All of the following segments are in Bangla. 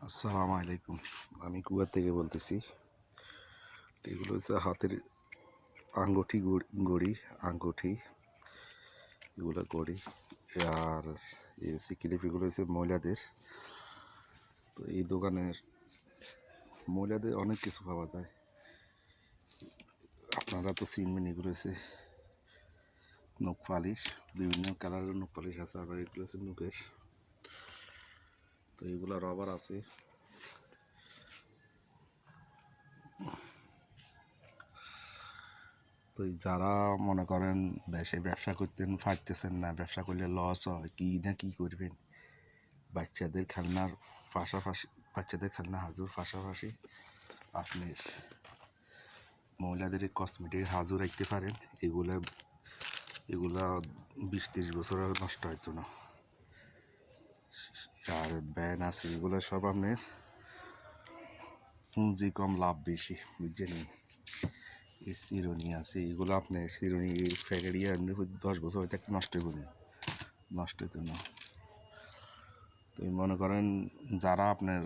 আসসালামু আলাইকুম। আমি কুয়ার থেকে বলতেছি। তো এগুলো হচ্ছে হাতের আঙ্গুঠি, আঙ্গুঠি এগুলো গড়ি। আর এই হচ্ছে ক্লিপ, এগুলো হচ্ছে মহিলাদের। তো এই দোকানের মহিলাদের অনেক কিছু পাওয়া যায়, আপনারা তো চিনবেন। এগুলো হচ্ছে নখ পালিশ, বিভিন্ন কালারের নখ পালিশ আছে। আবার এগুলো হচ্ছে নখের। তো এগুলো রবার আছে। তো যারা মনে করেন দেশে ব্যবসা করতেন, পারতেছেন না, ব্যবসা করলে লস হয়, কি না কি করবেন, বাচ্চাদের খেলনার পাশাপাশি, বাচ্চাদের খেলনা হাজুর পাশাপাশি আপনি মহিলাদের কসমেটিক হাজু রাখতে পারেন। এগুলা 20-30 বছর নষ্ট হইতো না। আর ব্যান আছে, এগুলো সব আপনার পুঁজি কম, লাভ বেশি, বুঝছেন। এই চিরুনি আছে, এগুলো আপনার চিরুনি ফ্যাকেরিয়া 10 বছর হয়তো নষ্ট হইব না, নষ্ট হইতো না। তো মনে করেন যারা আপনার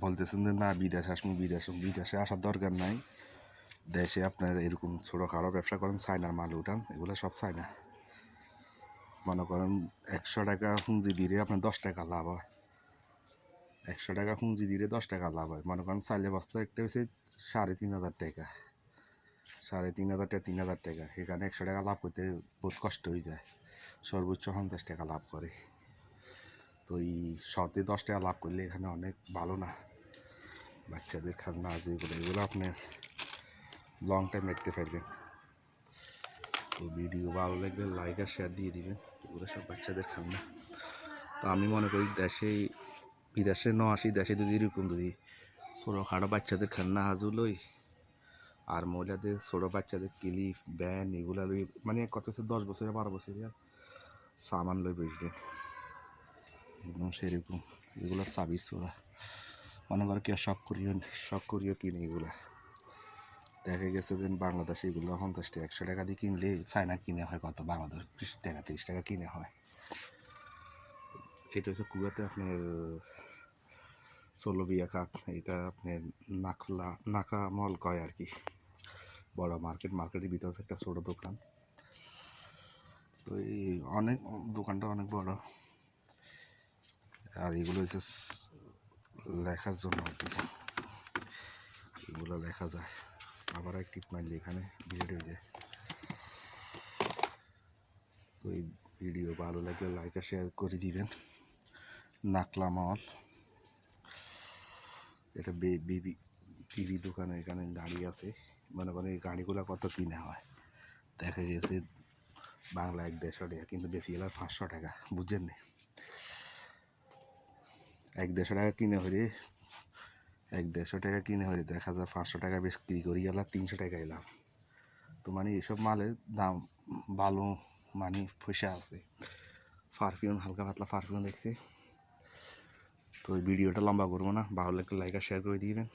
বলতেছেন যে না বিদেশে আসবো, বিদেশে আসার দরকার নাই, দেশে আপনার এরকম ছোটোখাটো ব্যবসা করেন, চায়নার মাল উঠান, এগুলো সব চায়না। মনে করেন 100 টাকা পুঁজি দিলে আপনার 10 টাকা লাভ হয়। 100 টাকা পুঁজি দিলে 10 টাকা লাভ হয়। মনে করেন চাইলে বস্তা একটা হচ্ছে 3,500 টাকা, 3,500 টাকা, 3,000 টাকা। সেখানে 100 টাকা লাভ করতে বহুত কষ্ট হয়ে যায়। সর্বোচ্চ 50 টাকা লাভ করে। তো এই 100-তে 10 টাকা লাভ করলে এখানে অনেক ভালো না। বাচ্চাদের খেলনা আছে, এগুলো আপনার লং টাইম রাখতে পারবেন। তো ভিডিও ভালো লাগলে লাইক আর শেয়ার দিয়ে দিবেন। এগুলো সব বাচ্চাদের খেলনা। তো আমি মনে করি বিদেশে ন আসি, দেশে যদি এরকম যদি ছোটোখাটো বাচ্চাদের খেলনা হাজু লই, আর মহিলাদের ছোটো বাচ্চাদের ক্লিপ, ব্যান, এগুলো লই, মানে কত 10 বছর 12 বছরের সামান লই বসবেন একদম সেরকম। এগুলো সার্ভিস ওরা মনে করে কেউ শখ করিও কিনে। এগুলা দেখা গেছে যে বাংলাদেশে এগুলো 50 টাকা 100 টাকা দিয়ে কিনলে চায়না কিনে হয় কত, বাংলাদেশ 20 টাকা 30 টাকা কিনে হয়। এটা হচ্ছে কুয়াতে আপনার সোলবিয়া কাক, এটা আপনার নাকা মল কয় আর কি, বড় মার্কেটের ভিতরে হচ্ছে একটা ছোটো দোকান। তো এই অনেক দোকানটা অনেক বড়। আর এগুলো হচ্ছে লেখার জন্য আর কি, এগুলো লেখা যায়। আবার এক টিপ মারলে এখানে ভিডিও হয়ে যায়। তো এই ভিডিও ভালো লাগলে লাইক আর শেয়ার করে দিবেন। নাকলা মল, এটা বিবি দোকান, এখানে গাড়ি আছে। মনে করেন এই গাড়িগুলো কত কিনে হয়, দেখা গেছে বাংলা 150 টাকা, কিন্তু বেশি গেলে 500 টাকা, বুঝছেন না। 150 টাকা কিনে হলে 150 টাকা কিনে হলে দেখা যায় 500 টাকা বিক্রি করি গেল 300 টাকা এলাম। তো মানে এইসব মালের দাম ভালো, মানে পয়সা আছে। পারফিউম, হালকা পাতলা পারফিউম দেখছি। তো এই ভিডিওটা লম্বা করবো না, ভালো লাগলে লাইক আর শেয়ার করে দিবেন।